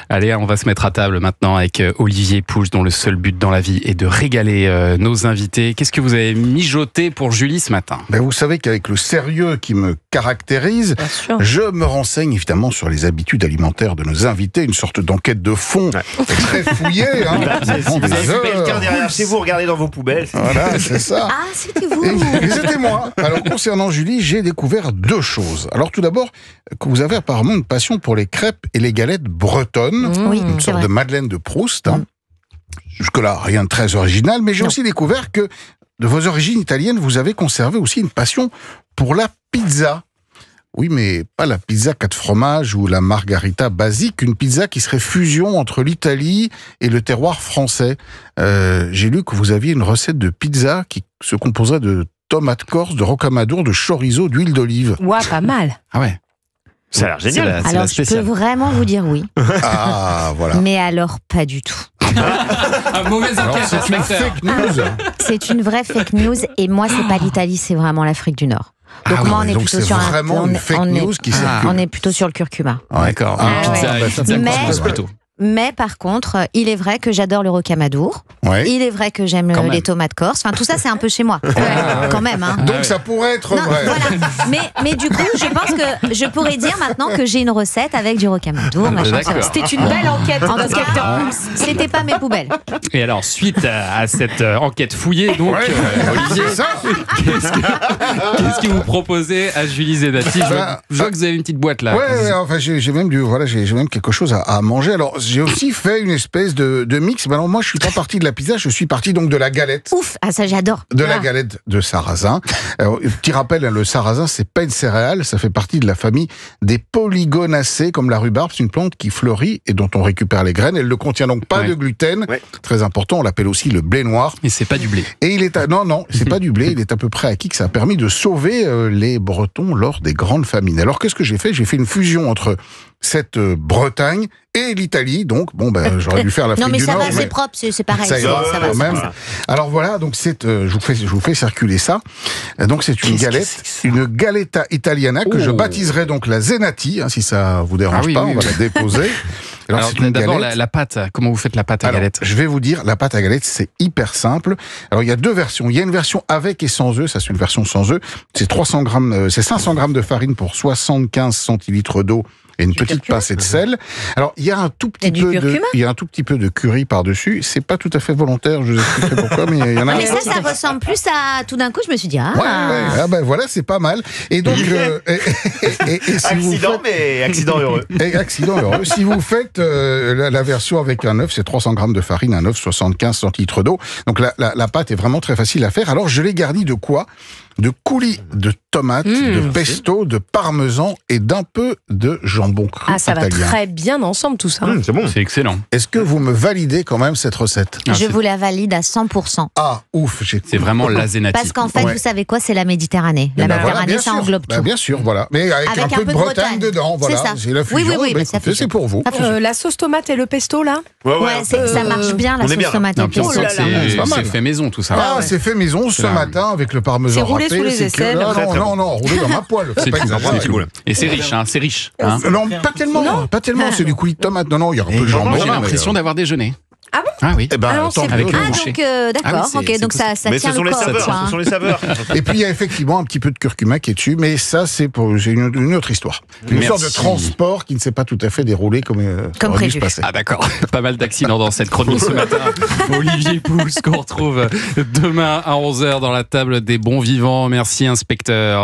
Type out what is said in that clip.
Allez, on va se mettre à table maintenant avec Olivier Pouls, dont le seul but dans la vie est de régaler nos invités. Qu'est-ce que vous avez mijoté pour Julie ce matin ? Vous savez qu'avec le sérieux qui me caractérise, je me renseigne évidemment sur les habitudes alimentaires de nos invités, une sorte d'enquête de fond très fouillée. Si vous avez fait quelqu'un derrière chez vous, regardez dans vos poubelles. Voilà, c'est ça. Ah, c'était vous. Et c'était moi. Alors, concernant Julie, j'ai découvert deux choses. Alors, tout d'abord, que vous avez apparemment une passion pour les crêpes et les galettes bretonnes. Oui, une sorte de Madeleine de Proust. Jusque-là, rien de très original. Mais j'ai aussi découvert que, de vos origines italiennes, vous avez conservé aussi une passion pour la pizza. Oui, mais pas la pizza 4 fromages ou la margarita basique, une pizza qui serait fusion entre l'Italie et le terroir français. J'ai lu que vous aviez une recette de pizza qui se composerait de tomates corse, de rocamadour, de chorizo, d'huile d'olive. Ouais, pas mal. Ah ouais. Ça a l'air génial. Alors, je peux vraiment vous dire oui. Ah, voilà. Mais alors, pas du tout. Mauvaise Alors, enquête, c'est une inspecteur. fake news. C'est une vraie fake news. Et moi, c'est pas l'Italie, c'est vraiment l'Afrique du Nord. Donc, moi, on est donc plutôt c'est sur vraiment une fake news qui circule. on est plutôt sur le curcuma. D'accord. Pizza, pizza Mais- corse plutôt. Mais par contre, il est vrai que j'adore le rocamadour. Ouais. Il est vrai que j'aime Quand les même. tomates corse. Enfin, tout ça, c'est un peu chez moi. Quand même, hein. Donc ça pourrait être Non, vrai. voilà. Mais du coup, je pense que je pourrais dire maintenant que j'ai une recette avec du rocamadour. Machin, D'accord. ça. C'était une belle enquête. En tout cas, c'était pas mes poubelles. Et alors, suite à cette enquête fouillée, donc, Olivier, C'est ça. qu'est-ce que vous proposez à Julie Zenati ? Je vois que vous avez une petite boîte là. Ouais, enfin j'ai même j'ai même quelque chose à manger. Alors j'ai aussi fait une espèce de mix. Mais alors moi je suis pas parti de la pizza, je suis parti donc de la galette. Ouf, ah ça j'adore. De la galette de sarrasin. Alors, petit rappel, le sarrasin, c'est pas une céréale, ça fait partie de la famille des polygonacées, comme la rhubarbe. C'est une plante qui fleurit et dont on récupère les graines. Elle ne contient donc pas de gluten. Ouais. Très important, on l'appelle aussi le blé noir. Et c'est pas du blé. Et il est non, c'est pas du blé, il est à peu près acquis que ça a permis de sauver les Bretons lors des grandes famines. Alors qu'est-ce que j'ai fait ? J'ai fait une fusion entre cette Bretagne et l'Italie, donc j'aurais dû faire l'Afrique Non mais du ça Nord. va, c'est propre, c'est pareil. Ça ira, Ça va, quand ça même. va. Alors voilà, donc je vous fais circuler ça. Donc c'est une galette, une galetta italiana que je baptiserai donc la Zenati, si ça vous dérange pas, on va la déposer. Alors c'est une d'abord galette. la pâte, comment vous faites la pâte à Alors, galette ? je vais vous dire, la pâte à galette, c'est hyper simple. Alors, il y a deux versions. Il y a une version avec et sans œufs. Ça, c'est une version sans œufs. C'est 500 grammes de farine pour 75 centilitres d'eau et une petite pincée de sel. Alors, il y a un tout petit peu de curry par-dessus. C'est pas tout à fait volontaire, je vous expliquerai pourquoi, mais il y en a. Mais ça ressemble plus à... Tout d'un coup, je me suis dit, Voilà, c'est pas mal. Et donc, si vous Accident, mais accident heureux. accident heureux. Si vous faites la version avec un œuf, c'est 300 grammes de farine, un œuf, 75 centilitres d'eau. Donc la pâte est vraiment très facile à faire. Alors je l'ai garnie de quoi ? De coulis de tomates, de pesto, de parmesan et d'un peu de jambon cru Ah, ça va italien. très bien ensemble tout ça. C'est bon. C'est excellent. Est-ce que vous me validez quand même cette recette ? je vous la valide à 100%. Ah, ouf, C'est vraiment la Zenati. Parce qu'en fait, vous savez quoi, c'est la Méditerranée. La Méditerranée, ça englobe tout. Bien sûr, voilà. Mais avec un peu de Bretagne dedans, voilà. C'est ça. C'est la fusion. Oui, ça Écoutez, c'est pour vous. Ça fusionne. La sauce tomate et le pesto là. Ouais, ça marche bien, la on est sauce bien, là. tomate Non, et puis on pesto. sent que c'est pas mal. c'est fait maison tout ça. Ah, c'est fait maison ce matin avec le parmesan C'est roulé râpé. sous les C'est que- aisselles. Non, roulé dans ma poêle. Faut C'est pas tout, exagérer. c'est tout. Et c'est riche, c'est riche. Hein. Non, pas tellement, c'est du coulis de tomate. Non, il y a un peu de jambon. Moi j'ai l'impression d'avoir déjeuné. Ah bon ? Ah oui. Eh ben, Ah non, tant c'est mieux. avec le Ah, boucher. donc d'accord, Ah oui, ok, donc ça Mais tient ce sont le les corps. saveurs. quoi, Ce hein. sont les saveurs. Et puis il y a effectivement un petit peu de curcuma qui est dessus, mais ça c'est une autre histoire. Une Merci. sorte de transport qui ne s'est pas tout à fait déroulé comme aurait dû se prévu. passer. Ah d'accord, pas mal d'accidents dans cette chronique ce matin. Olivier Pouls qu'on retrouve demain à 11h dans la table des bons vivants. Merci inspecteur.